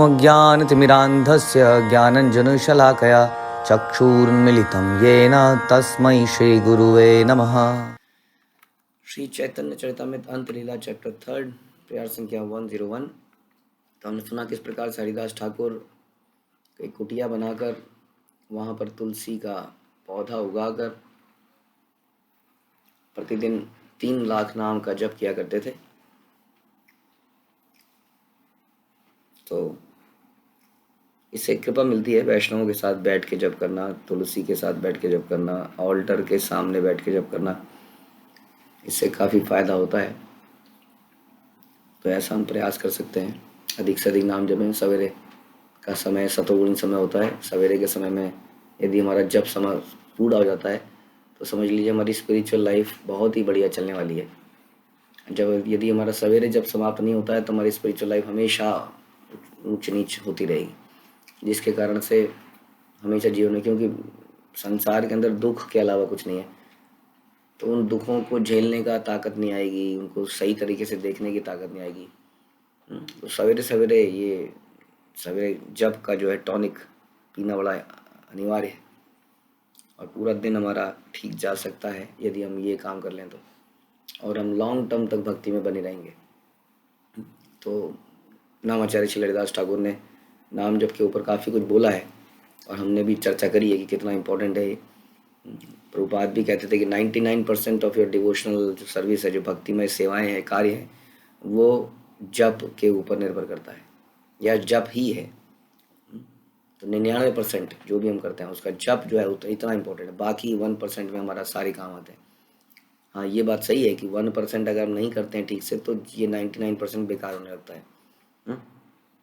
अज्ञानतिमिरान्धस्य ज्ञानञ्जनशलाकया चक्षुरुन्मिलितं येन तस्मै श्रीगुरुवे नमः। श्री चैतन्य चरितामृत अंत लीला चैप्टर 3 प्रयार संख्या 101। तो हमने सुना किस प्रकार से हरिदास ठाकुर एक कुटिया बनाकर वहाँ पर तुलसी का पौधा उगाकर प्रतिदिन 3 लाख नाम का जप किया करते थे। तो इससे कृपा मिलती है, वैष्णवों के साथ बैठ के जप करना, तुलसी के साथ बैठ के जप करना, ऑल्टर के सामने बैठ के जप करना, इससे काफ़ी फायदा होता है। तो ऐसा हम प्रयास कर सकते हैं, अधिक से अधिक नाम जपें। सवेरे का समय सतोगुणी समय होता है। सवेरे के समय में यदि हमारा जप समय पूरा हो जाता है तो समझ लीजिए हमारी स्पिरिचुअल लाइफ बहुत ही बढ़िया चलने वाली है। जब यदि हमारा सवेरे जब समाप्त नहीं होता है तो हमारी स्पिरिचुअल लाइफ हमेशा ऊंच नीच होती रहेगी, जिसके कारण से हमेशा जीवन में, क्योंकि संसार के अंदर दुख के अलावा कुछ नहीं है, तो उन दुखों को झेलने का ताकत नहीं आएगी, उनको सही तरीके से देखने की ताकत नहीं आएगी। तो सवेरे सवेरे ये सवेरे जप का जो है टॉनिक पीना बड़ा अनिवार्य है और पूरा दिन हमारा ठीक जा सकता है यदि हम ये काम कर लें तो, और हम लॉन्ग टर्म तक भक्ति में बने रहेंगे। तो नामाचार्य श्री हरिदास ठाकुर ने नाम जप के ऊपर काफ़ी कुछ बोला है और हमने भी चर्चा करी है कि कितना इम्पोर्टेंट है ये। प्रभुपाद भी कहते थे कि 99% ऑफ योर डिवोशनल जो सर्विस है, जो भक्तिमय सेवाएं हैं, कार्य हैं, वो जप के ऊपर निर्भर करता है या जप ही है। तो 99% जो भी हम करते हैं उसका जप जो है इतना इम्पोर्टेंट है। बाकी 1% में हमारा सारे काम आते हैं। हाँ, ये बात सही है कि 1% अगर हम नहीं करते हैं ठीक से तो ये 99% बेकार होने लगता है।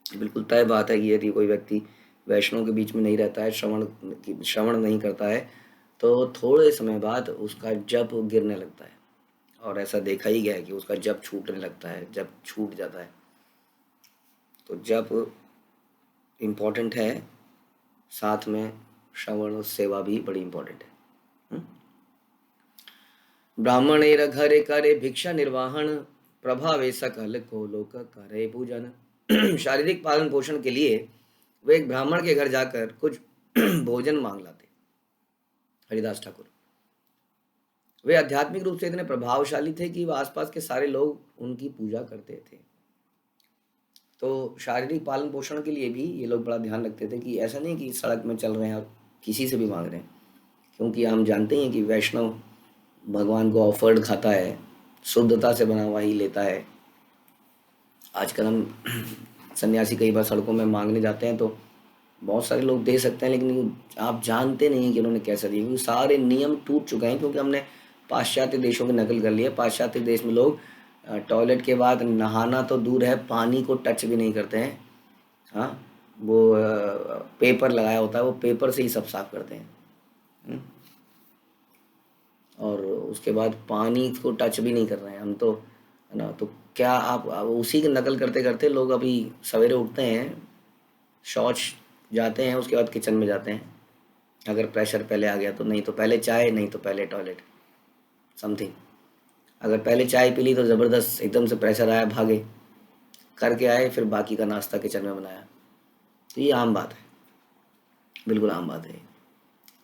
बिल्कुल तय बात है कि यदि कोई व्यक्ति वैष्णव के बीच में नहीं रहता है, श्रवण नहीं करता है, तो थोड़े समय बाद उसका जप गिरने लगता है। और ऐसा देखा ही गया है कि उसका जप छूटने लगता है, जप छूट जाता है। तो जप इम्पोर्टेंट है, साथ में श्रवण सेवा भी बड़ी इम्पोर्टेंट है। ब्राह्मणेर घरे करे भिक्षा निर्वाहन, प्रभावे सकल को लोक करे पूजन। शारीरिक पालन पोषण के लिए वे एक ब्राह्मण के घर जाकर कुछ भोजन मांग लाते। हरिदास ठाकुर वे आध्यात्मिक रूप से इतने प्रभावशाली थे कि वह आसपास के सारे लोग उनकी पूजा करते थे। तो शारीरिक पालन पोषण के लिए भी ये लोग बड़ा ध्यान रखते थे कि ऐसा नहीं कि सड़क में चल रहे हैं और किसी से भी मांग रहे हैं, क्योंकि हम जानते हैं कि वैष्णव भगवान को ऑफर्ड खाता है, शुद्धता से बना हुआ ही लेता है। आजकल हम सन्यासी कई बार सड़कों में मांगने जाते हैं तो बहुत सारे लोग दे सकते हैं, लेकिन आप जानते नहीं कि उन्होंने कैसा दिया, क्योंकि सारे नियम टूट चुके हैं, क्योंकि हमने पाश्चात्य देशों की नकल कर ली है। पाश्चात्य देश में लोग टॉयलेट के बाद नहाना तो दूर है, पानी को टच भी नहीं करते हैं। हाँ, वो पेपर लगाया होता है, वो पेपर से ही सब साफ करते हैं और उसके बाद पानी को टच भी नहीं कर रहे हैं हम तो, है ना। तो क्या आप उसी की नकल करते करते लोग अभी सवेरे उठते हैं, शौच जाते हैं, उसके बाद किचन में जाते हैं, अगर प्रेशर पहले आ गया तो, नहीं तो पहले चाय, नहीं तो पहले टॉयलेट, समथिंग। अगर पहले चाय पी ली तो ज़बरदस्त एकदम से प्रेशर आया, भागे करके आए, फिर बाकी का नाश्ता किचन में बनाया। तो ये आम बात है, बिल्कुल आम बात है।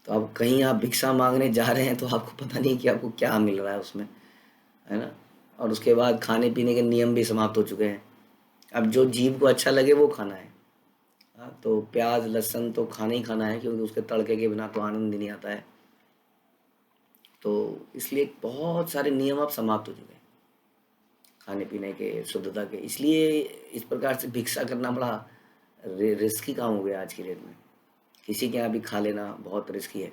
तो अब कहीं आप भिक्षा मांगने जा रहे हैं तो आपको पता नहीं कि आपको क्या मिल रहा है उसमें, है ना। और उसके बाद खाने पीने के नियम भी समाप्त हो चुके हैं। अब जो जीभ को अच्छा लगे वो खाना है। हाँ, तो प्याज लहसुन तो खाना ही खाना है, क्योंकि उसके तड़के के बिना तो आनंद ही नहीं आता है। तो इसलिए बहुत सारे नियम अब समाप्त हो चुके हैं खाने पीने के, शुद्धता के। इसलिए इस प्रकार से भिक्षा करना बड़ा रिस्की काम हो गया आज की डेट में। किसी के यहाँ भी खा लेना बहुत रिस्की है।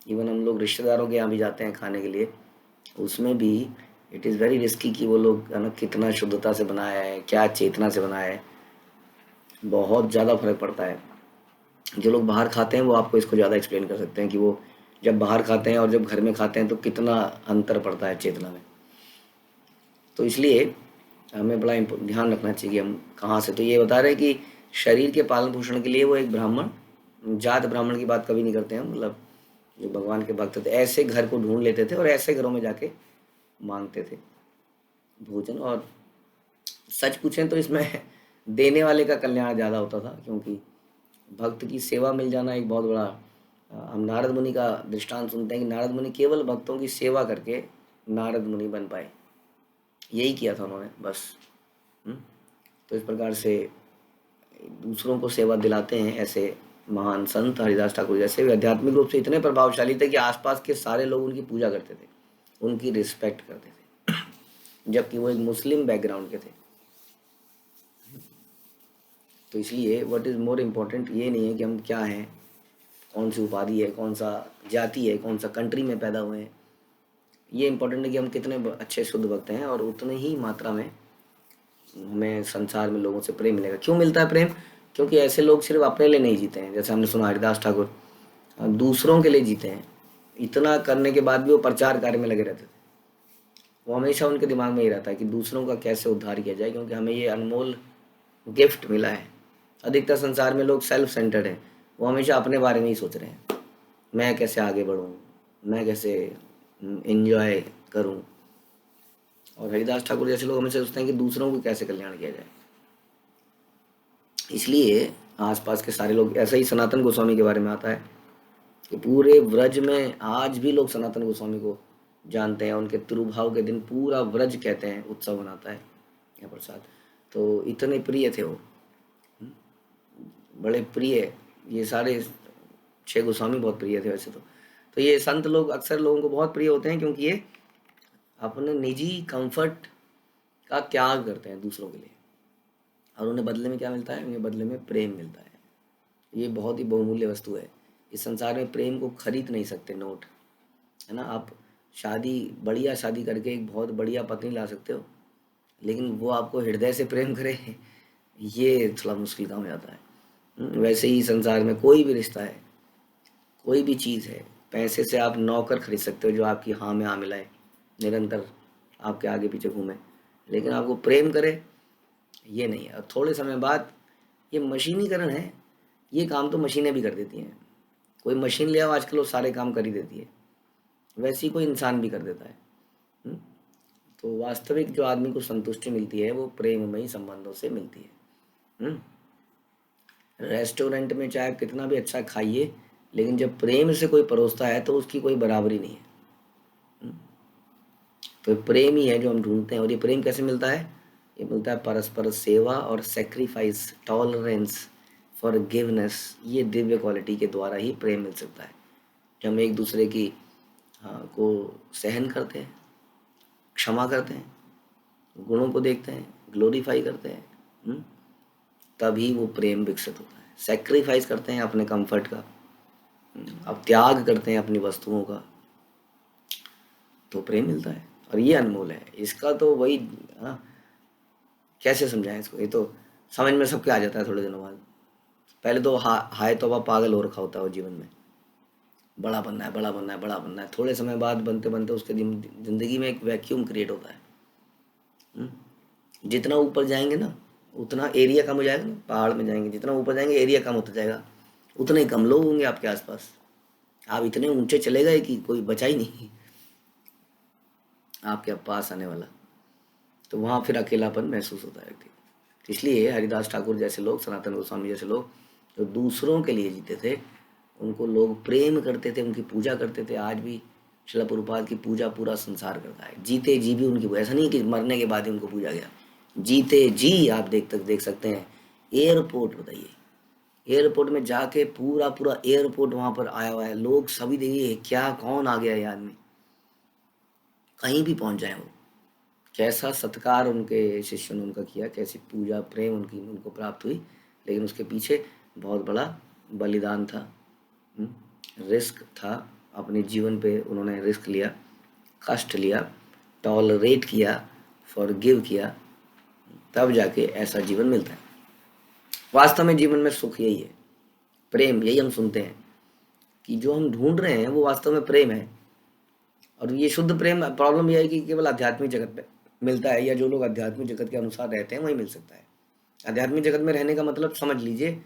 इवन हम लोग रिश्तेदारों के यहाँ भी जाते हैं खाने के लिए, उसमें भी इट इज़ वेरी रिस्की कि वो लोग, है ना, कितना शुद्धता से बनाया है, क्या चेतना से बनाया है, बहुत ज़्यादा फर्क पड़ता है। जो लोग बाहर खाते हैं वो आपको इसको ज़्यादा एक्सप्लेन कर सकते हैं कि वो जब बाहर खाते हैं और जब घर में खाते हैं तो कितना अंतर पड़ता है चेतना में। तो इसलिए हमें बड़ा ध्यान रखना चाहिए कि हम कहाँ से। तो ये बता रहे हैं कि शरीर के पालन पोषण के लिए वो एक ब्राह्मण, जात ब्राह्मण की बात कभी नहीं करते हैं, मतलब जो भगवान के भक्त थे ऐसे घर को ढूंढ लेते थे और ऐसे घरों में जाके मांगते थे भोजन। और सच पूछें तो इसमें देने वाले का कल्याण ज़्यादा होता था, क्योंकि भक्त की सेवा मिल जाना एक बहुत बड़ा। हम नारद मुनि का दृष्टांत सुनते हैं कि नारद मुनि केवल भक्तों की सेवा करके नारद मुनि बन पाए, यही किया था उन्होंने बस। हम्म? तो इस प्रकार से दूसरों को सेवा दिलाते हैं ऐसे महान संत हरिदास ठाकुर जैसे। वे आध्यात्मिक रूप से इतने प्रभावशाली थे कि आसपास के सारे लोग उनकी पूजा करते थे, उनकी रिस्पेक्ट करते थे, जबकि वो एक मुस्लिम बैकग्राउंड के थे। तो इसलिए व्हाट इज़ मोर इम्पोर्टेंट ये नहीं है कि हम क्या हैं, कौन सी उपाधि है, कौन सा जाति है, कौन सा कंट्री में पैदा हुए हैं। ये इम्पोर्टेंट है कि हम कितने अच्छे शुद्ध भक्त हैं, और उतने ही मात्रा में हमें संसार में लोगों से प्रेम मिलेगा। क्यों मिलता है प्रेम? क्योंकि ऐसे लोग सिर्फ अपने लिए नहीं जीते हैं, जैसे हमने सुना हरिदास ठाकुर दूसरों के लिए जीते हैं। इतना करने के बाद भी वो प्रचार कार्य में लगे रहते थे। वो हमेशा उनके दिमाग में ही रहता है कि दूसरों का कैसे उद्धार किया जाए, क्योंकि हमें ये अनमोल गिफ्ट मिला है। अधिकतर संसार में लोग सेल्फ सेंटर्ड हैं, वो हमेशा अपने बारे में ही सोच रहे हैं, मैं कैसे आगे बढ़ूँ, मैं कैसे एंजॉय करूँ। और हरिदास ठाकुर जैसे लोग हमेशा सोचते हैं कि दूसरों को कैसे कल्याण किया जाए। इसलिए आसपास के सारे लोग, ऐसा ही सनातन गोस्वामी के बारे में आता है कि पूरे व्रज में आज भी लोग सनातन गोस्वामी को जानते हैं। उनके तिरुभाव के दिन पूरा व्रज कहते हैं उत्सव मनाता है यहाँ प्रसाद। तो इतने प्रिय थे वो, बड़े प्रिय। ये सारे 6 गोस्वामी बहुत प्रिय थे वैसे तो ये संत लोग अक्सर लोगों को बहुत प्रिय होते हैं, क्योंकि ये अपने निजी कंफर्ट का त्याग करते हैं दूसरों के लिए, और उन्हें बदले में क्या मिलता है? उन्हें बदले में प्रेम मिलता है। ये बहुत ही बहुमूल्य वस्तु है। इस संसार में प्रेम को खरीद नहीं सकते नोट, है ना। आप बढ़िया शादी करके एक बहुत बढ़िया पत्नी ला सकते हो, लेकिन वो आपको हृदय से प्रेम करे, ये थोड़ा मुश्किल काम हो जाता है। वैसे ही संसार में कोई भी रिश्ता है, कोई भी चीज़ है, पैसे से आप नौकर खरीद सकते हो जो आपकी हाँ में हाँ मिलाए, निरंतर आपके आगे पीछे घूमे, लेकिन आपको प्रेम करे, ये नहीं है। और थोड़े समय बाद ये मशीनीकरण है, ये काम तो मशीनें भी कर देती हैं। कोई मशीन ले आओ आजकल, वो सारे काम कर ही देती है, वैसे ही कोई इंसान भी कर देता है। हम्म? तो वास्तविक जो आदमी को संतुष्टि मिलती है वो प्रेममयी संबंधों से मिलती है। रेस्टोरेंट में चाहे कितना भी अच्छा खाइए, लेकिन जब प्रेम से कोई परोसता है तो उसकी कोई बराबरी नहीं है। तो प्रेम ही है जो हम ढूंढते हैं। और ये प्रेम कैसे मिलता है? ये मिलता है परस्पर सेवा और सेक्रीफाइस, टॉलरेंस, फॉरगिवनेस। ये दिव्य क्वालिटी के द्वारा ही प्रेम मिल सकता है। जब हम एक दूसरे की को सहन करते हैं, क्षमा करते हैं, गुणों को देखते हैं, ग्लोरीफाई करते हैं, तभी वो प्रेम विकसित होता है। सेक्रीफाइस करते हैं अपने कंफर्ट का, अब त्याग करते हैं अपनी वस्तुओं का, तो प्रेम मिलता है। और ये अनमोल है। इसका तो वही कैसे समझाएं इसको, ये तो समझ में सबके आ जाता है थोड़े दिनों बाद। पहले तो हाय तौबा पागल हो रखा होता है वो जीवन में, बड़ा बनना है, बड़ा बनना है, बड़ा बनना है। थोड़े समय बाद बनते बनते उसके जिंदगी में एक वैक्यूम क्रिएट होता है। जितना ऊपर जाएंगे ना उतना एरिया कम हो जाएगा ना। पहाड़ में जाएंगे, जितना ऊपर जाएंगे एरिया कम होता जाएगा, उतने ही कम लोग होंगे आपके आसपास। आप इतने ऊंचे चले गए कि कोई बचा ही नहीं आपके पास आने वाला। तो वहाँ फिर अकेलापन महसूस होता है व्यक्ति। इसलिए हरिदास ठाकुर जैसे लोग, सनातन गोस्वामी जैसे लोग जो दूसरों के लिए जीते थे, उनको लोग प्रेम करते थे, उनकी पूजा करते थे। आज भी श्रील प्रभुपाद की पूजा पूरा संसार करता है। जीते जी भी उनकी, ऐसा नहीं कि मरने के बाद ही उनको पूजा गया, जीते जी आप देख सकते हैं। एयरपोर्ट बताइए, एयरपोर्ट में जाके पूरा पूरा एयरपोर्ट वहाँ पर आया हुआ है, लोग सभी देखिए क्या कौन आ गया ये आदमी, कहीं भी पहुँच जाए वो। कैसा सत्कार उनके शिष्यों ने उनका किया, कैसी पूजा प्रेम उनको प्राप्त हुई, लेकिन उसके पीछे बहुत बड़ा बलिदान था, रिस्क था। अपने जीवन पे उन्होंने रिस्क लिया, कष्ट लिया, टॉलरेट किया, फॉरगिव किया, तब जाके ऐसा जीवन मिलता है। वास्तव में जीवन में सुख यही है, प्रेम। यही हम सुनते हैं कि जो हम ढूंढ रहे हैं वो वास्तव में प्रेम है। और ये शुद्ध प्रेम, प्रॉब्लम यह है कि केवल आध्यात्मिक जगत में मिलता है, या जो लोग आध्यात्मिक जगत के अनुसार रहते हैं वही मिल सकता है। आध्यात्मिक जगत में रहने का मतलब समझ लीजिए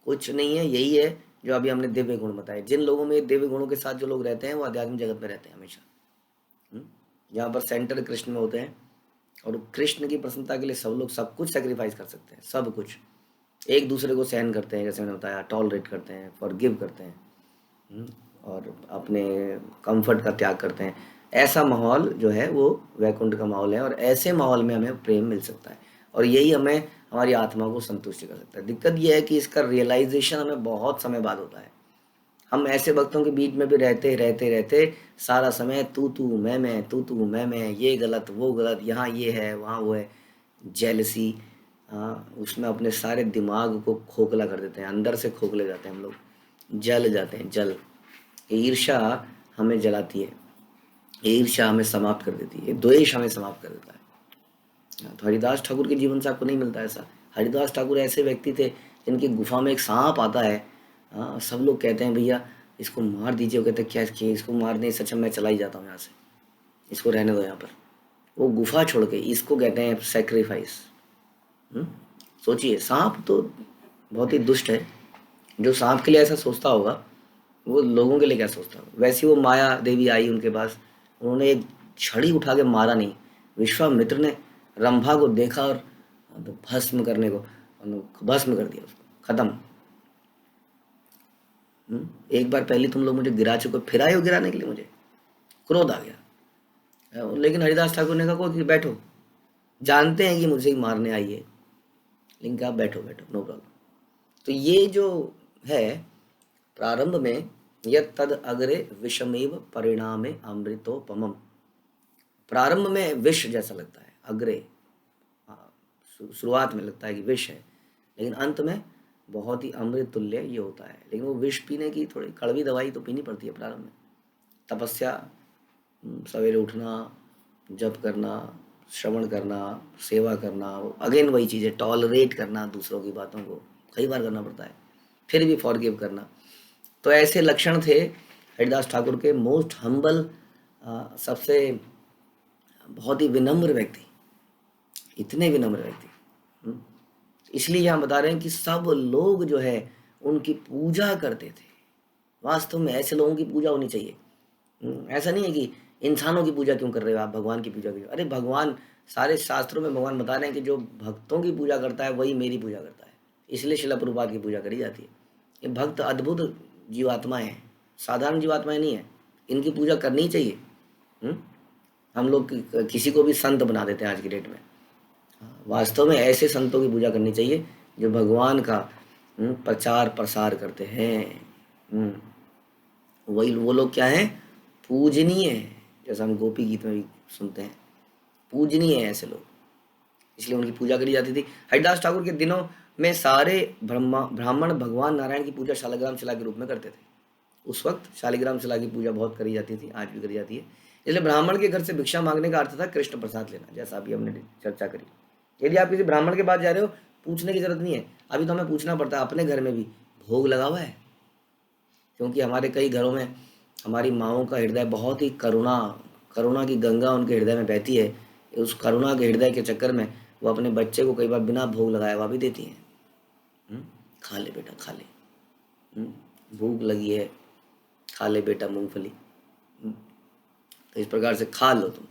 कुछ नहीं है, यही है जो अभी हमने दिव्य गुण बताए। जिन लोगों में दिव्य गुणों के साथ जो लोग रहते हैं वो आध्यात्मिक जगत में रहते हैं हमेशा। जहाँ पर सेंटर कृष्ण में होते हैं और कृष्ण की प्रसन्नता के लिए सब लोग सब कुछ सेक्रीफाइस कर सकते हैं, सब कुछ। एक दूसरे को सहन करते हैं, जैसे मैंने बताया, टॉलरेट करते हैं, फॉरगिव करते हैं, हम्म, और अपने कंफर्ट का त्याग करते हैं। ऐसा माहौल जो है वो वैकुंठ का माहौल है, और ऐसे माहौल में हमें प्रेम मिल सकता है, और यही हमें हमारी आत्मा को संतुष्ट कर सकता है। दिक्कत ये है कि इसका रियलाइजेशन हमें बहुत समय बाद होता है। हम ऐसे भक्तों के बीच में भी रहते रहते रहते सारा समय तू मैं तू मैं, ये गलत वो गलत, यहाँ ये है वहाँ वो है, जेलसी, हाँ, उसमें अपने सारे दिमाग को खोखला कर देते हैं, अंदर से खोखले जाते हैं हम लोग, जल जाते हैं, जल। ईर्ष्या हमें जलाती है, ईर्ष्या हमें समाप्त कर देती है, द्वेष हमें समाप्त कर देता है। हाँ, तो हरिदास ठाकुर के जीवन से आपको नहीं मिलता ऐसा। हरिदास ठाकुर ऐसे व्यक्ति थे जिनकी गुफा में एक सांप आता है। हाँ, सब लोग कहते हैं भैया इसको मार दीजिए, वो कहते हैं क्या इसको मारने से अच्छा मैं चला ही जाता हूँ यहाँ से, इसको रहने दो यहाँ पर। वो गुफा छोड़ के, इसको कहते हैं सेक्रीफाइस। सोचिए, सांप तो बहुत ही दुष्ट है। जो सांप के लिए ऐसा सोचता होगा, वो लोगों के लिए क्या सोचता होगा। वैसे वो माया देवी आई उनके पास, उन्होंने एक छड़ी उठा के मारा नहीं, विश्वामित्र ने रंभा को देखा और भस्म करने को, भस्म कर दिया उसको, खत्म। एक बार पहले तुम लोग मुझे गिरा चुके, फिर आए हो गिराने के लिए मुझे, क्रोध आ गया। लेकिन हरिदास ठाकुर ने कहा कि बैठो, जानते हैं कि मुझे ही मारने आई है, लेकिन कहा बैठो बैठो, नो प्रॉब्लम। तो ये जो है, प्रारंभ में यत् तद अग्रे विषमेव परिणामे अमृतोपमम। प्रारंभ में विष जैसा लगता है, अग्रे, हाँ, शुरुआत में लगता है कि विष है, लेकिन अंत में बहुत ही अमृत तुल्य ये होता है। लेकिन वो विष पीने की थोड़ी कड़वी दवाई तो पीनी पड़ती है प्रारंभ में। तपस्या, सवेरे उठना, जप करना, श्रवण करना, सेवा करना, अगेन वही चीज़ है, टॉलरेट करना दूसरों की बातों को, कई बार करना पड़ता है, फिर भी फॉरगिव करना। तो ऐसे लक्षण थे हरिदास ठाकुर के, मोस्ट हम्बल, सबसे बहुत ही विनम्र व्यक्ति, इतने विनम्र व्यक्ति। हम्म, इसलिए हम बता रहे हैं कि सब लोग जो है उनकी पूजा करते थे। वास्तव में ऐसे लोगों की पूजा होनी चाहिए। ऐसा नहीं है कि इंसानों की पूजा क्यों कर रहे हो आप, भगवान की पूजा क्यों। अरे भगवान, सारे शास्त्रों में भगवान बता रहे हैं कि जो भक्तों की पूजा करता है वही मेरी पूजा करता है। इसलिए शिला प्रभुपाद की पूजा करी जाती है। ये भक्त अद्भुत जीवात्माएं हैं, साधारण जीवात्माएं नहीं है, इनकी पूजा करनी चाहिए। हम्म? हम लोग किसी को भी संत बना देते हैं आज की डेट में। वास्तव में ऐसे संतों की पूजा करनी चाहिए जो भगवान का प्रचार प्रसार करते हैं। वही वो लोग क्या हैं, पूजनीय है। जैसा हम गोपी गीत में भी सुनते हैं, पूजनीय है ऐसे लोग, इसलिए उनकी पूजा करी जाती थी। हरिदास ठाकुर के दिनों में सारे ब्राह्मण भगवान नारायण की पूजा शालिग्राम शिला के रूप में करते थे। उस वक्त शालिग्राम शिला की पूजा बहुत करी जाती थी, आज भी करी जाती है। इसलिए ब्राह्मण के घर से भिक्षा मांगने का अर्थ था कृष्ण प्रसाद लेना, जैसा अभी हमने चर्चा करी। यदि आप किसी ब्राह्मण के पास जा रहे हो, पूछने की जरूरत नहीं है। अभी तो हमें पूछना पड़ता है, अपने घर में भी भोग लगा हुआ है, क्योंकि हमारे कई घरों में हमारी माँओं का हृदय बहुत ही करुणा, करुणा की गंगा उनके हृदय में बहती है। उस करुणा के हृदय के चक्कर में वो अपने बच्चे को कई बार बिना भोग लगाए हुआ भी देती हैं। खा ले बेटा खा ले, भूख लगी है, खा ले बेटा मूंगफली। तो इस प्रकार से खा लो तुम।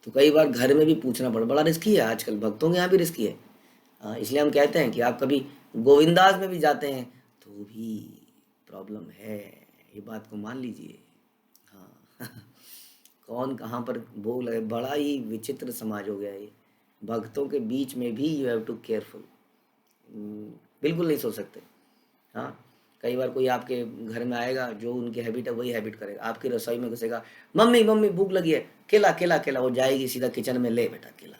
तो कई बार घर में भी पूछना पड़ा, बड़ा रिस्की है आजकल, भक्तों के यहाँ भी रिस्की है। इसलिए हम कहते हैं कि आप कभी गोविंदास में भी जाते हैं तो भी प्रॉब्लम है, ये बात को मान लीजिए। हाँ कौन कहाँ पर भोग लगे, बड़ा ही विचित्र समाज हो गया ये। भक्तों के बीच में भी यू हैव टू केयरफुल, बिल्कुल नहीं सोच सकते। हाँ, कई बार कोई आपके घर में आएगा, जो उनकी हैबिट है वही हैबिट करेगा, आपकी रसोई में घुसेगा, मम्मी मम्मी भूख लगी है, केला केला केला, वो जाएगी सीधा किचन में, ले बेटा केला।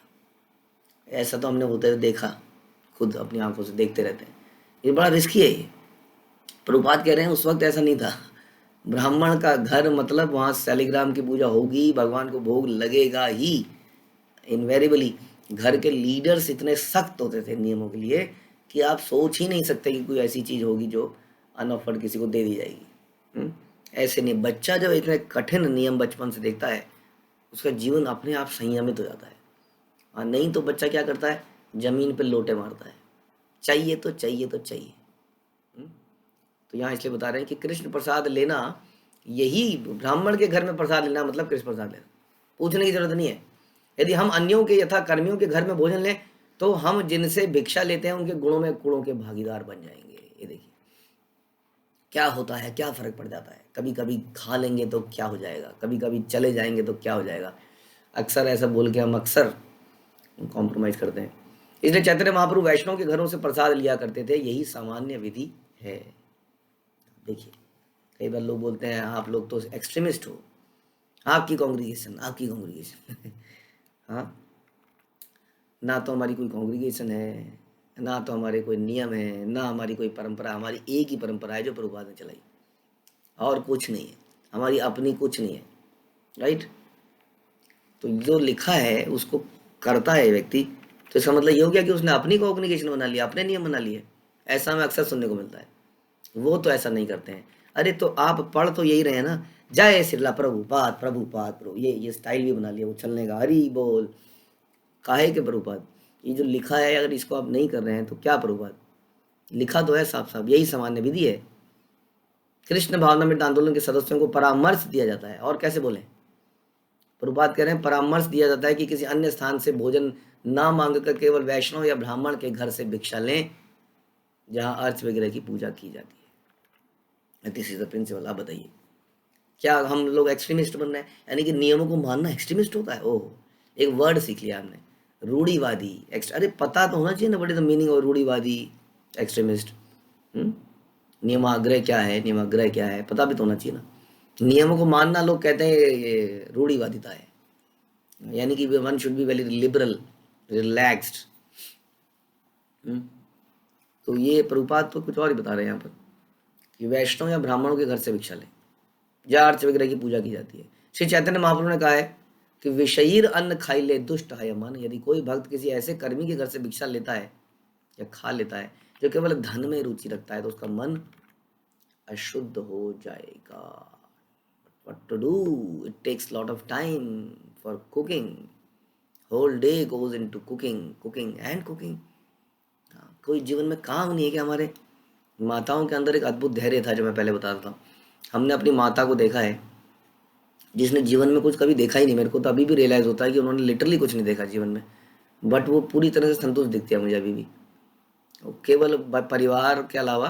ऐसा तो हमने होते हुए देखा, खुद अपनी आंखों से देखते रहते हैं। ये बड़ा रिस्की है ये। प्रभुपाद कह रहे हैं उस वक्त ऐसा नहीं था। ब्राह्मण का घर मतलब वहाँ शालिग्राम की पूजा होगी, भगवान को भोग लगेगा ही इनवेरिबली। घर के लीडर्स इतने सख्त होते थे नियमों के लिए कि आप सोच ही नहीं सकते कि कोई ऐसी चीज़ होगी जो अनऑफर्ड किसी को दे दी जाएगी। ऐसे नहीं, बच्चा जब इतने कठिन नियम बचपन से देखता है, उसका जीवन अपने आप संयमित हो जाता है। और नहीं तो बच्चा क्या करता है, जमीन पे लोटे मारता है, चाहिए तो चाहिए तो चाहिए। तो यहाँ इसलिए बता रहे हैं कि कृष्ण प्रसाद लेना, यही ब्राह्मण के घर में प्रसाद लेना मतलब कृष्ण प्रसाद लेना, पूछने की जरूरत नहीं है। यदि हम अन्यों के यथा कर्मियों के घर में भोजन लें तो हम जिनसे भिक्षा लेते हैं उनके गुणों के भागीदार बन जाएंगे। ये देखिए क्या होता है, क्या फर्क पड़ जाता है। कभी कभी खा लेंगे तो क्या हो जाएगा, कभी कभी चले जाएंगे तो क्या हो जाएगा। अक्सर ऐसा बोल के हम अक्सर कॉम्प्रोमाइज करते हैं। इसलिए चैतन्य महाप्रभु वैष्णव के घरों से प्रसाद लिया करते थे, यही सामान्य विधि है। देखिए कई बार लोग बोलते हैं आप लोग तो एक्सट्रीमिस्ट हो, आपकी कांग्रीगेशन हाँ, ना तो हमारी कोई कांग्रीगेशन है, ना तो हमारे कोई नियम है, ना हमारी कोई परंपरा। हमारी एक ही परंपरा है जो प्रभुपाद ने चलाई, और कुछ नहीं है, हमारी अपनी कुछ नहीं है। राइट। तो जो लिखा है उसको करता है व्यक्ति, तो इसका मतलब ये हो गया कि उसने अपनी कॉग्निकेशन बना लिया, अपने नियम बना लिए। ऐसा हमें अक्सर सुनने को मिलता है। वो तो ऐसा नहीं करते हैं। अरे तो आप पढ़ तो यही रहे हैं ना, जय श्रीला प्रभुपाद प्रभुपाद प्रभु, ये स्टाइल भी बना लिया वो चलने का, हरी बोल। काहे के प्रभुपाद, ये जो लिखा है अगर इसको आप नहीं कर रहे हैं तो क्या प्रभुपाद। लिखा तो है साफ साफ, यही सामान्य विधि है। कृष्ण भावनामृत आंदोलन के सदस्यों को परामर्श दिया जाता है, और कैसे बोले, प्रभुपाद कह रहे हैं परामर्श दिया जाता है कि किसी अन्य स्थान से भोजन ना मांग कर केवल वैष्णव या ब्राह्मण के घर से भिक्षा लें जहां अर्थ वगैरह की पूजा की जाती है। This is the principal. आप बताइए क्या हम लोग एक्सट्रीमिस्ट बन रहे हैं, यानी कि नियमों को मानना एक्सट्रीमिस्ट होता है। ओह, एक वर्ड सीख लिया हमने, रूढ़िवादी। अरे पता तो होना चाहिए ना, बड़े द मीनिंग ऑफ रूढ़िवादी, एक्सट्रीमिस्ट। नियमाग्रह क्या है, नियमाग्रह क्या है, पता भी तो होना चाहिए ना। नियमों को मानना लोग कहते हैं ये रूढ़िवादिता है, यानी कि one should be very liberal, relaxed. तो ये प्रभुपाद तो कुछ और ही बता रहे हैं यहाँ पर कि वैष्णव या ब्राह्मणों के घर से भिक्षा लें जहाँ अर्च वगैरह की पूजा की जाती है। श्री चैतन्य महाप्रभु ने कहा है कि विषयीर अन्न खाई ले दुष्ट है मन। यदि कोई भक्त किसी ऐसे कर्मी के घर से भिक्षा लेता है या खा लेता है जो केवल धन में रुचि रखता है तो उसका मन अशुद्ध हो जाएगा। What to do? It takes lot of time for cooking. Whole day goes into cooking and cooking. कोई जीवन में काम नहीं है कि हमारे माताओं के अंदर एक अद्भुत धैर्य था जो मैं पहले बता रहा था। हमने अपनी माता को देखा है जिसने जीवन में कुछ कभी देखा ही नहीं। मेरे को तो अभी भी रियलाइज होता है कि उन्होंने लिटरली कुछ नहीं देखा जीवन में, बट वो पूरी तरह से संतुष्ट दिखती है मुझे अभी भी। केवल परिवार के अलावा,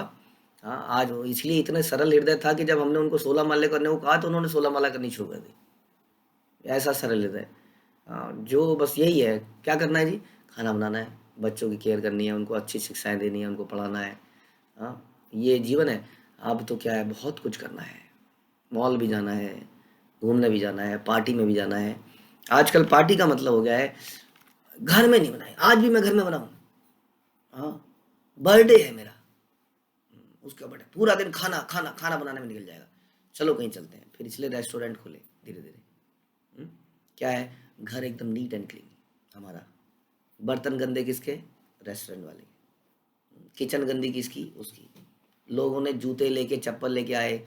हाँ, आज वो इसलिए इतने सरल हृदय था कि जब हमने उनको 16 माला करने को कहा तो उन्होंने 16 माला करनी शुरू कर दी। ऐसा सरल हृदय। जो बस यही है, क्या करना है जी, खाना बनाना है, बच्चों की केयर करनी है, उनको अच्छी शिक्षाएं देनी है, उनको पढ़ाना है। हाँ, ये जीवन है। अब तो क्या है, बहुत कुछ करना है, मॉल भी जाना है, घूमने भी जाना है, पार्टी में भी जाना है। आजकल पार्टी का मतलब हो गया है घर में नहीं बनाए, आज भी मैं घर में बनाऊँ। हाँ, बर्थडे है मेरा, उसके बर्थडे, पूरा दिन खाना खाना खाना बनाने में निकल जाएगा। चलो कहीं चलते हैं, फिर इसलिए रेस्टोरेंट खोले धीरे धीरे। क्या है, घर एकदम नीट एंड क्लीन हमारा। बर्तन गंदे किसके, रेस्टोरेंट वाले। किचन गंदी किसकी, उसकी। लोगों ने जूते लेके चप्पल लेके आए।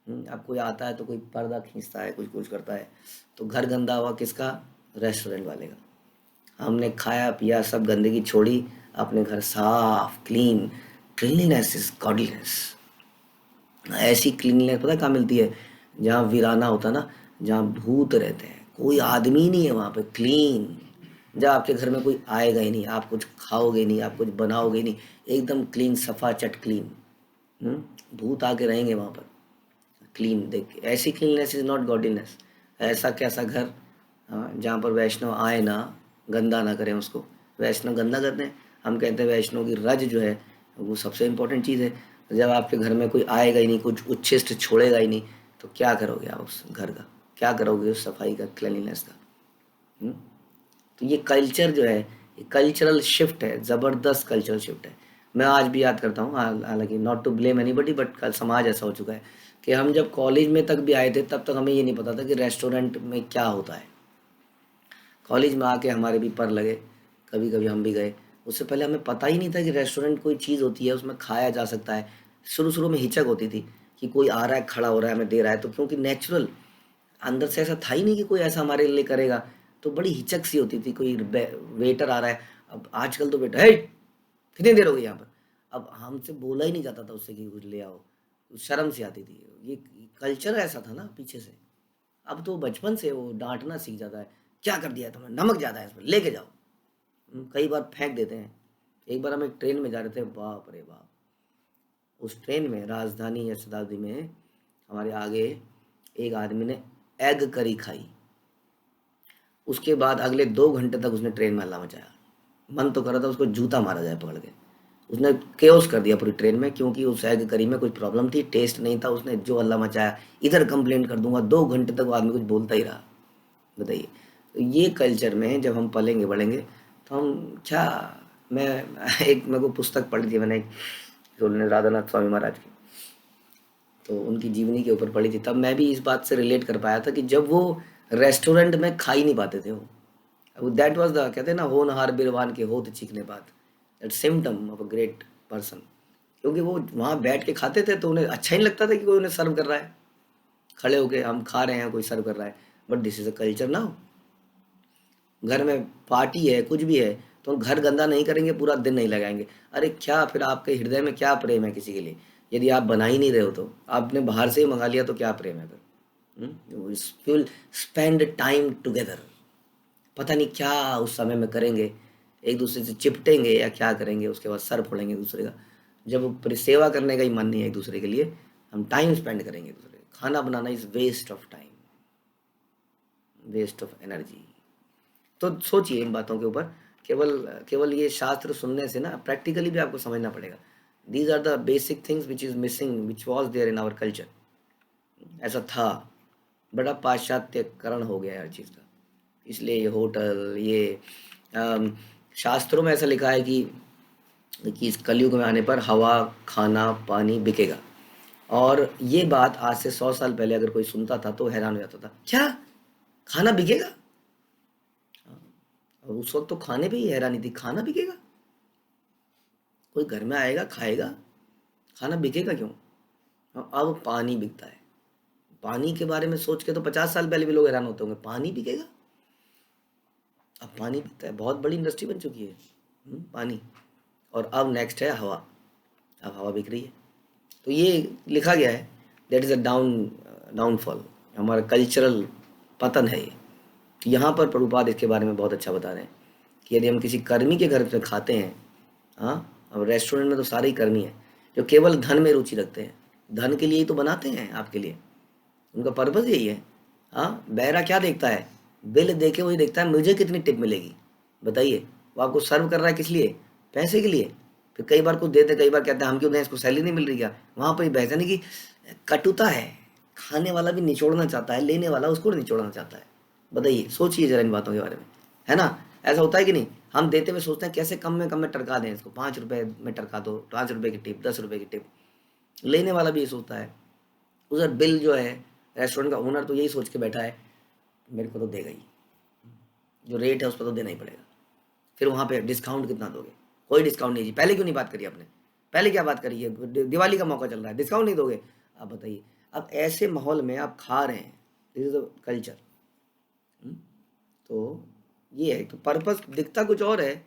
अब कोई आता है तो कोई पर्दा खींचता है, कुछ कुछ करता है, तो घर गंदा हुआ किसका, रेस्टोरेंट वाले का। हमने खाया पिया, सब गंदगी छोड़ी, अपने घर साफ क्लीन। Cleanliness is godliness. ऐसी क्लीनलीनेस पता कहाँ मिलती है, जहाँ वीराना होता है ना, जहाँ भूत रहते हैं, कोई आदमी नहीं है वहाँ पे, क्लीन। जब आपके घर में कोई आएगा ही नहीं, आप कुछ खाओगे नहीं, आप कुछ बनाओगे नहीं, एकदम क्लीन, सफा चट क्लीन। भूत आके रहेंगे वहाँ पर। क्लीन देख के, ऐसी क्लीननेस इज नॉट गॉडलीनेस। ऐसा कैसा घर, हाँ, जहाँ पर वैष्णव आए ना, गंदा ना करें उसको। वैष्णव गंदा करते हैं, हम कहते हैं वैष्णव की रज जो है वो सबसे इम्पोर्टेंट चीज़ है। जब आपके घर में कोई आएगा ही नहीं, कुछ उच्छिष्ट छोड़ेगा ही नहीं, तो क्या करोगे आप उस घर का, क्या करोगे उस सफाई का, क्लीनलीनेस का। हम्म? तो ये कल्चर जो है, ये कल्चरल शिफ्ट है, ज़बरदस्त कल्चरल शिफ्ट है। मैं आज भी याद करता हूँ, हालांकि not to blame anybody, but कल समाज ऐसा हो चुका है कि हम जब कॉलेज में तक भी आए थे तब तक हमें ये नहीं पता था कि रेस्टोरेंट में क्या होता है। कॉलेज में आके हमारे भी पर लगे, कभी कभी हम भी गए। उससे पहले हमें पता ही नहीं था कि रेस्टोरेंट कोई चीज़ होती है, उसमें खाया जा सकता है। शुरू शुरू में हिचक होती थी कि कोई आ रहा है, खड़ा हो रहा है, हमें दे रहा है, तो क्योंकि नेचुरल अंदर से ऐसा था ही नहीं कि कोई ऐसा हमारे लिए करेगा, तो बड़ी हिचक सी होती थी। कोई वेटर आ रहा है, अब आजकल तो वेटर है, कितनी देर हो गई यहाँ पर, अब हमसे बोला ही नहीं जाता था उससे कि कुछ ले आओ, शर्म सी आती थी। ये कल्चर ऐसा था ना पीछे से। अब तो बचपन से वो डांटना सीख जाता है क्या कर दिया है तुमने, नमक ज़्यादा है इसमें, लेके जाओ। कई बार फेंक देते हैं। एक बार हम एक ट्रेन में जा रहे थे, बाप रे बाप, उस ट्रेन में राजधानी या शताब्दी में हमारे आगे एक आदमी ने एग करी खाई। उसके बाद अगले 2 घंटे तक उसने ट्रेन में हल्ला मचाया। मन तो कर रहा था उसको जूता मारा जाए पकड़ के। उसने केओस कर दिया पूरी ट्रेन में, क्योंकि उस एग करी में कुछ प्रॉब्लम थी, टेस्ट नहीं था। उसने जो हल्ला मचाया, इधर कंप्लेंट कर दूंगा, 2 घंटे तक वो आदमी कुछ बोलता ही रहा। बताइए, तो ये कल्चर में जब हम पलेंगे बढ़ेंगे तो हम क्या, मैं एक मेरे को पुस्तक पढ़ी थी मैंने, राधानाथ स्वामी महाराज की, तो उनकी जीवनी के ऊपर पढ़ी थी। तब मैं भी इस बात से रिलेट कर पाया था कि जब वो रेस्टोरेंट में खा ही नहीं पाते थे, वो दैट वाज द, कहते हैं ना, होनहार बिरबान के होत चीखने बात, that symptom of a great person. क्योंकि वो वहाँ बैठ के खाते थे तो उन्हें अच्छा ही नहीं लगता था कि कोई उन्हें सर्व कर रहा है, खड़े होके हम खा रहे हैं, कोई सर्व कर रहा है। But this is a culture now. घर में पार्टी है, कुछ भी है, तो हम घर गंदा नहीं करेंगे, पूरा दिन नहीं लगाएंगे। अरे क्या, फिर आपके हृदय में क्या प्रेम है किसी के लिए? यदि आप बना ही नहीं रहे हो तो आपने बाहर से ही मंगा लिया, तो क्या प्रेम है फिर? विल स्पेंड टाइम टुगेदर, पता नहीं क्या उस समय में करेंगे, एक दूसरे से चिपटेंगे या क्या करेंगे, उसके बाद सर फोड़ेंगे एक दूसरे का। जब सेवा करने का ही मन नहीं है एक दूसरे के लिए, हम टाइम स्पेंड करेंगे एक दूसरे का। खाना बनाना is waste of time, waste of energy. तो सोचिए इन बातों के ऊपर। केवल केवल ये शास्त्र सुनने से ना, प्रैक्टिकली भी आपको समझना पड़ेगा। These are the basic things which is missing, which was there in our culture. ऐसा था, बड़ा पाश्चात्यकरण हो गया है हर चीज़ का। इसलिए ये होटल, ये शास्त्रों में ऐसा लिखा है कि इस कलयुग में आने पर हवा, खाना, पानी बिकेगा। और ये बात आज से 100 साल पहले अगर कोई सुनता था तो हैरान हो जाता था, क्या खाना बिकेगा? और उस वक्त तो खाने पे ही हैरानी थी, खाना बिकेगा, कोई घर में आएगा खाएगा, खाना बिकेगा क्यों? अब पानी बिकता है। पानी के बारे में सोच के तो 50 साल पहले भी लोग हैरान होते होंगे, पानी बिकेगा। अब पानी बिकता है, बहुत बड़ी इंडस्ट्री बन चुकी है पानी। और अब नेक्स्ट है हवा, अब हवा बिक रही है। तो ये लिखा गया है, दैट इज़ अ डाउनफॉल, हमारा कल्चरल पतन है ये। तो यहाँ पर प्रभुपाद इसके बारे में बहुत अच्छा बता रहे हैं कि यदि हम किसी कर्मी के घर पे खाते हैं, हाँ, अब रेस्टोरेंट में तो सारे ही कर्मी हैं जो केवल धन में रुचि रखते हैं, धन के लिए ही तो बनाते हैं आपके लिए, उनका पर्पज़ यही है। हाँ, बहरा क्या देखता है? बिल देके वही देखता है मुझे कितनी टिप मिलेगी। बताइए, वो आपको सर्व कर रहा है किस लिए? पैसे के लिए। फिर कई बार कुछ देते, कई बार कहते हैं हम क्यों दें, इसको सैलरी नहीं मिल रही क्या? वहाँ पर बहस है ना कि कटुता है, खाने वाला भी निचोड़ना चाहता है, लेने वाला उसको निचोड़ना चाहता है। बताइए, सोचिए जरा इन बातों के बारे में, है ना? ऐसा होता है कि नहीं? हम देते हुए सोचते हैं कैसे कम में टरका दें इसको, 5 रुपए में टरका दो, 5 रुपए की टिप, 10 रुपए की टिप। लेने वाला भी ये सोचता है। उधर बिल जो है, रेस्टोरेंट का ओनर तो यही सोच के बैठा है, मेरे को तो देगा ही, जो रेट है उस पर तो देना ही पड़ेगा। फिर वहाँ पे डिस्काउंट कितना दोगे? कोई डिस्काउंट नहीं जी। पहले क्यों नहीं बात करी आपने? पहले क्या बात करी है? दिवाली का मौका चल रहा है, डिस्काउंट नहीं दोगे? आप बताइए। अब ऐसे माहौल में आप खा रहे हैं, दिस इज द कल्चर। तो ये है, तो पर्पस दिखता कुछ और है,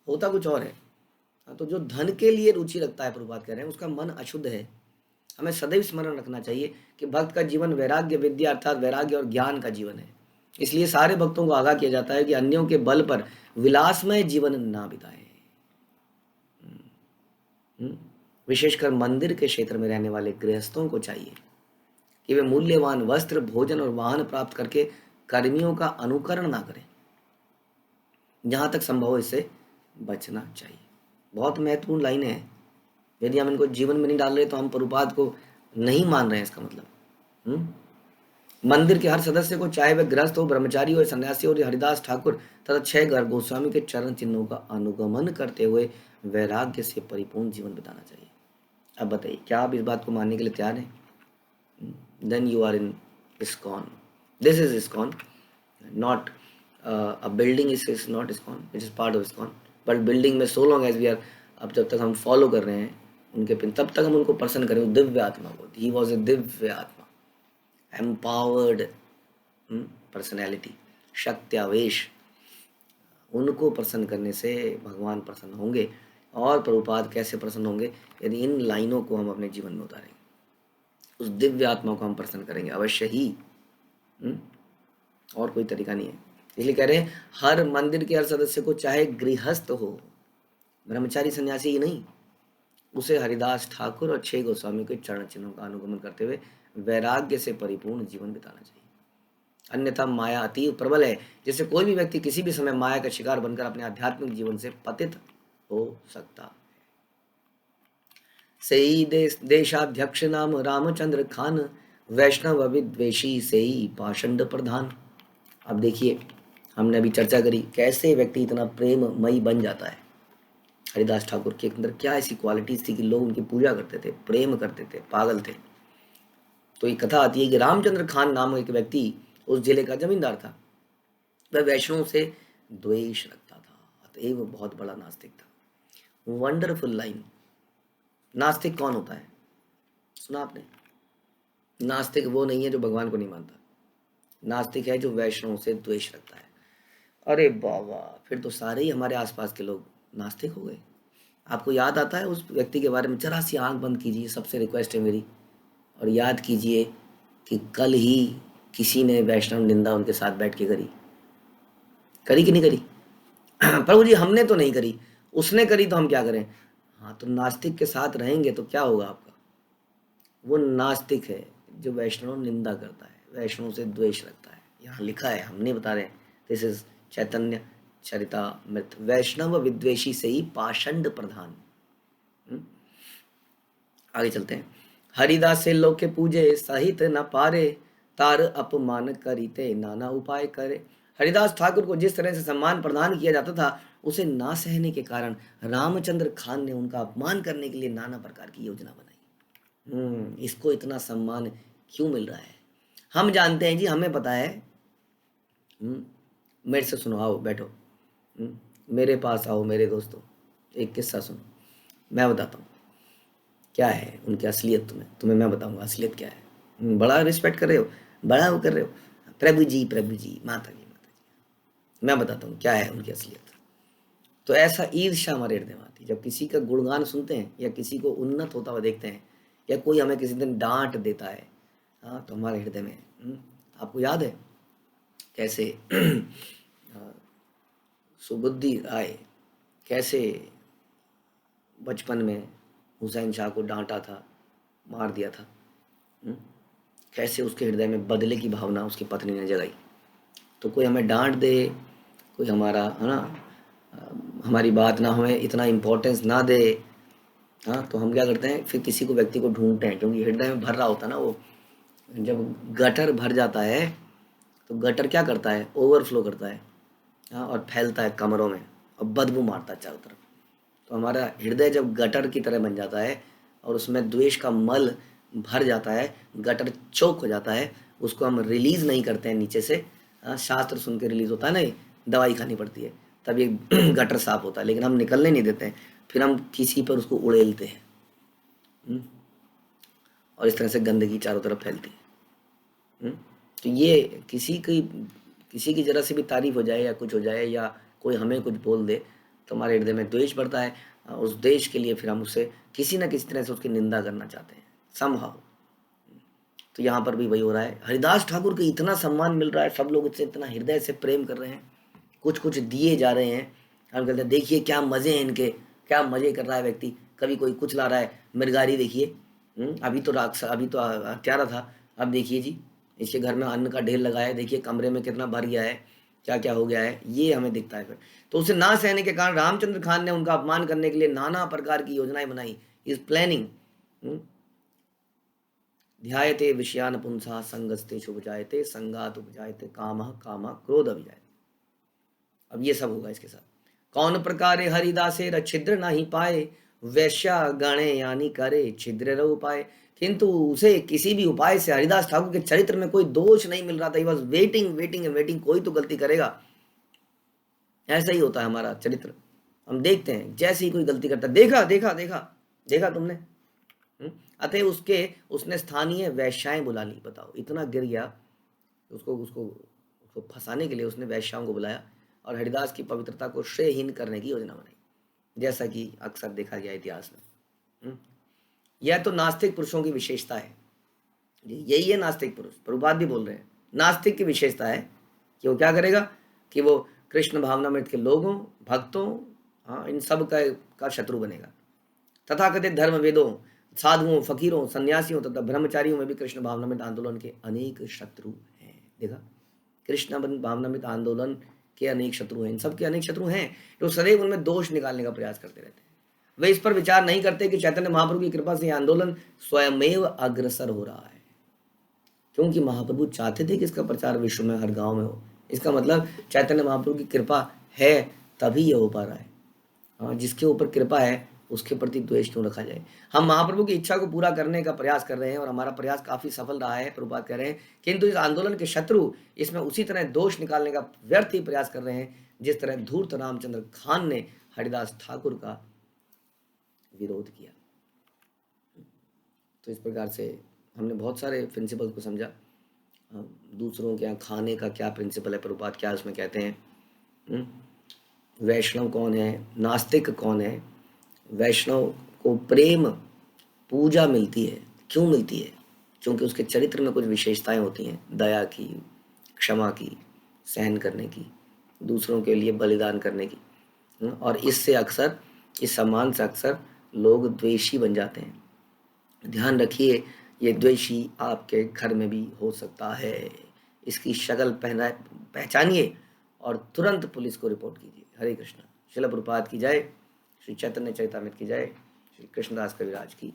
होता कुछ और है। तो जो धन के लिए रुचि रखता है, प्रभुपाद कह रहे हैं, उसका मन अशुद्ध है। हमें सदैव स्मरण रखना चाहिए कि भक्त का जीवन वैराग्य विद्या अर्थात वैराग्य और ज्ञान का जीवन है। इसलिए सारे भक्तों को आगाह किया जाता है कि अन्यों के बल पर विलासमय जीवन ना बिताएं। विशेषकर मंदिर के क्षेत्र में रहने वाले गृहस्थों को चाहिए कि वे मूल्यवान वस्त्र, भोजन और वाहन प्राप्त करके कर्मियों का अनुकरण ना करें। जहाँ तक संभव हो इससे बचना चाहिए। बहुत महत्वपूर्ण लाइन है। यदि हम इनको जीवन में नहीं डाल रहे तो हम प्रभुपाद को नहीं मान रहे हैं, इसका मतलब। मंदिर के हर सदस्य को, चाहे वह गृहस्थ हो, ब्रह्मचारी हो, सन्यासी हो, हरिदास ठाकुर तथा 6 गोस्वामी के चरण चिन्हों का अनुगमन करते हुए वैराग्य से परिपूर्ण जीवन बिताना चाहिए। अब बताइए, क्या आप इस बात को मानने के लिए तैयार हैं? Then you are in ISKCON. This is ISKCON, not a building is not ISKCON, it is part of ISKCON. But building में so long as we are, अब जब तक हम फॉलो कर रहे हैं उनके पिन, तब तक हम उनको प्रसन्न करें। दिव्य आत्मा को, ही वॉज ए दिव्य आत्मा, एम्पावर्ड पर्सनैलिटी, शक्त्यावेश। उनको प्रसन्न करने से भगवान प्रसन्न होंगे। और प्रभुपाद कैसे प्रसन्न होंगे? यदि इन लाइनों को हम अपने जीवन में उतारेंगे, उस दिव्य आत्मा को हम प्रसन्न करेंगे अवश्य ही। और कोई तरीका नहीं है। इसलिए कह रहे हैं हर मंदिर के हर सदस्य को, चाहे गृहस्थ हो, ब्रह्मचारी सन्यासी ही नहीं, उसे हरिदास ठाकुर और 6 गोस्वामी के चरण चिन्हों का अनुगमन करते हुए वैराग्य से परिपूर्ण जीवन बिताना चाहिए। अन्यथा माया अति प्रबल है, जिससे कोई भी व्यक्ति किसी भी समय माया का शिकार बनकर अपने आध्यात्मिक जीवन से पतित हो सकता है। सही देशाध्यक्ष नाम रामचंद्र खान, वैष्णव विद्वेषी से ही पाषंड प्रधान। अब देखिए, हमने अभी चर्चा करी कैसे व्यक्ति इतना प्रेममयी बन जाता है। हरिदास ठाकुर के अंदर क्या ऐसी क्वालिटीज थी कि लोग उनकी पूजा करते थे, प्रेम करते थे, पागल थे। तो ये कथा आती है कि रामचंद्र खान नाम एक व्यक्ति उस जिले का जमींदार था। वह वैष्णव से द्वेष रखता था, अतएव बहुत बड़ा नास्तिक था। Wonderful line. नास्तिक कौन होता है, सुना आपने? नास्तिक वो नहीं है जो भगवान को नहीं मानता, नास्तिक है जो वैष्णव से द्वेष रखता है। अरे बाबा, फिर तो सारे ही हमारे आसपास के लोग नास्तिक हो गए। आपको याद आता है उस व्यक्ति के बारे में? जरा सी आंख बंद कीजिए, सबसे रिक्वेस्ट है मेरी, और याद कीजिए कि कल ही किसी ने वैष्णव निंदा उनके साथ बैठ के करी कि नहीं करी? प्रभु जी हमने तो नहीं करी, उसने करी तो हम क्या करें? हाँ, तो नास्तिक के साथ रहेंगे तो क्या होगा आपका? वो नास्तिक है जो वैष्णव निंदा करता है, वैष्णव से द्वेष रखता है। यहाँ लिखा है, हम नहीं बता रहे, दिस इज चैतन्य चरितामृत। वैष्णव विद्वेषी से ही पाषंड प्रधान। आगे चलते हैं। हरिदास से लोग के पूजे सहित न पारे, तार अपमान करीते नाना उपाय करे। हरिदास ठाकुर को जिस तरह से सम्मान प्रदान किया जाता था, उसे ना सहने के कारण रामचंद्र खान ने उनका अपमान करने के लिए नाना प्रकार की योजना बनाई। इसको इतना सम्मान क्यों मिल रहा है? हम जानते हैं जी, हमें पता है। मेरे से सुनो, आओ बैठो, मेरे पास आओ मेरे दोस्तों, एक किस्सा सुनो, मैं बताता हूँ क्या है उनकी असलियत। तुम्हें मैं बताऊंगा असलियत क्या है। बड़ा रिस्पेक्ट कर रहे हो, बड़ा वो कर रहे हो, प्रभु जी माता जी, मैं बताता हूँ क्या है उनकी असलियत। तो ऐसा ईर्ष्या हमारे हृदय में आती है जब किसी का गुणगान सुनते हैं, या किसी को उन्नत होता हुआ देखते हैं, या कोई हमें किसी दिन डांट देता है। हाँ, तो हमारे हृदय में आपको याद है कैसे सुबुद्धि राय कैसे बचपन में हुसैन शाह को डांटा था, मार दिया था। कैसे उसके हृदय में बदले की भावना उसकी पत्नी ने जगाई। तो कोई हमें डांट दे, कोई हमारा, है ना, हमारी बात ना हमें इतना इम्पोर्टेंस ना दे, हाँ, तो हम क्या करते हैं, फिर किसी को, व्यक्ति को ढूंढते हैं, क्योंकि हृदय में भर रहा होता है ना वो। जब गटर भर जाता है तो गटर क्या करता है, ओवरफ्लो करता है, हाँ, और फैलता है कमरों में और बदबू मारता है चारों तरफ। तो हमारा हृदय जब गटर की तरह बन जाता है और उसमें द्वेष का मल भर जाता है, गटर चौक हो जाता है, उसको हम रिलीज नहीं करते हैं नीचे से। शास्त्र सुन के रिलीज होता है ना, दवाई खानी पड़ती है तब ये गटर साफ होता है, लेकिन हम निकलने नहीं देते हैं, फिर हम किसी पर उसको उड़ेलते हैं, और इस तरह से गंदगी चारों तरफ फैलती है। तो ये किसी की जरा सी भी तारीफ हो जाए या कुछ हो जाए, या कोई हमें कुछ बोल दे, तो हमारे हृदय में द्वेष बढ़ता है। उस देश के लिए फिर हम उससे किसी न किसी तरह से उसकी निंदा करना चाहते हैं समहाउ। तो यहाँ पर भी वही हो रहा है। हरिदास ठाकुर को इतना सम्मान मिल रहा है, सब लोग इससे इतना हृदय से प्रेम कर रहे हैं, कुछ कुछ दिए जा रहे हैं। हम कहते हैं देखिए क्या मज़े हैं इनके, क्या मज़े कर रहा है व्यक्ति। कभी कोई कुछ ला रहा है, मिर्गारी देखिए, अभी तो हत्यारा था, अब देखिए जी इसके घर में अन्न का ढेर लगाया है, देखिए कमरे में कितना भर गया है, क्या क्या हो गया है, ये हमें दिखता है। फिर तो उसे ना सहने के कारण रामचंद्र खान ने उनका अपमान करने के लिए नाना प्रकार की योजनाएं बनाई। Is planning. ध्यायते विषयान पुंसा संगस्ते शुभ जायते संगात उपजायते कामः कामः क्रोध अभिजायते। अब ये सब होगा इसके साथ। कौन प्रकारे हरिदासे छिद्र नहीं पाए, वैश्या गणे यानी करे छिद्र उपाय। किंतु उसे किसी भी उपाय से हरिदास ठाकुर के चरित्र में कोई दोष नहीं मिल रहा था। He was waiting waiting waiting, कोई तो गलती करेगा। ऐसा ही होता है हमारा चरित्र, हम देखते हैं जैसे ही कोई गलती करता है, देखा देखा देखा देखा तुमने। अतः उसने स्थानीय वैश्याएं बुला ली। बताओ, इतना गिर गया, उसको उसको उसको फंसाने के लिए उसने वैश्याओं को बुलाया और हरिदास की पवित्रता को श्रेयहीन करने की योजना बनाई, जैसा कि अक्सर देखा गया इतिहास में। यह तो नास्तिक पुरुषों की विशेषता है। यही है नास्तिक पुरुष, प्रभुपाद भी बोल रहे हैं नास्तिक की विशेषता है कि वो क्या करेगा, कि वो कृष्ण भावनामृत के लोगों, भक्तों, हाँ, इन सब का शत्रु बनेगा। तथाकथित धर्म वेदों, साधुओं, फकीरों, सन्यासियों तथा ब्रह्मचारियों में भी कृष्ण भावनामृत आंदोलन के अनेक शत्रु हैं। देखा, कृष्ण भावनामृत आंदोलन के अनेक शत्रु हैं, इन सब के अनेक शत्रु हैं जो सदैव उनमें दोष निकालने का प्रयास करते रहते हैं। वे इस पर विचार नहीं करते कि चैतन्य महाप्रभु की कृपा से यह आंदोलन स्वयमेव अग्रसर हो रहा है, क्योंकि महाप्रभु चाहते थे कि इसका प्रचार विश्व में हर गांव में हो। इसका मतलब चैतन्य महाप्रभु की कृपा है तभी ये हो पा रहा है। हाँ, जिसके ऊपर कृपा है उसके प्रति द्वेष क्यों रखा जाए। हम महाप्रभु की इच्छा को पूरा करने का प्रयास कर रहे हैं और हमारा प्रयास काफी सफल रहा है, प्रभुपाद कह रहे हैं, किंतु इस आंदोलन के शत्रु इसमें उसी तरह दोष निकालने का व्यर्थ ही प्रयास कर रहे हैं जिस तरह धूर्त रामचंद्र खान ने हरिदास ठाकुर का विरोध किया। तो इस प्रकार से हमने बहुत सारे प्रिंसिपल को समझा। दूसरों के यहाँ खाने का क्या प्रिंसिपल है, प्रभुपाद क्या उसमें कहते हैं, वैष्णव कौन है, नास्तिक कौन है, वैष्णव को प्रेम पूजा मिलती है, क्यों मिलती है, क्योंकि उसके चरित्र में कुछ विशेषताएं होती हैं, दया की, क्षमा की, सहन करने की, दूसरों के लिए बलिदान करने की। और इससे अक्सर, इस सम्मान से अक्सर लोग द्वेषी बन जाते हैं। ध्यान रखिए, ये द्वेषी आपके घर में भी हो सकता है। इसकी शक्ल पहचानिए और तुरंत पुलिस को रिपोर्ट कीजिए। हरे कृष्णा। श्रील प्रभुपाद की जय, श्री चैतन्य चरितामृत की जय, श्री कृष्णदास कविराज की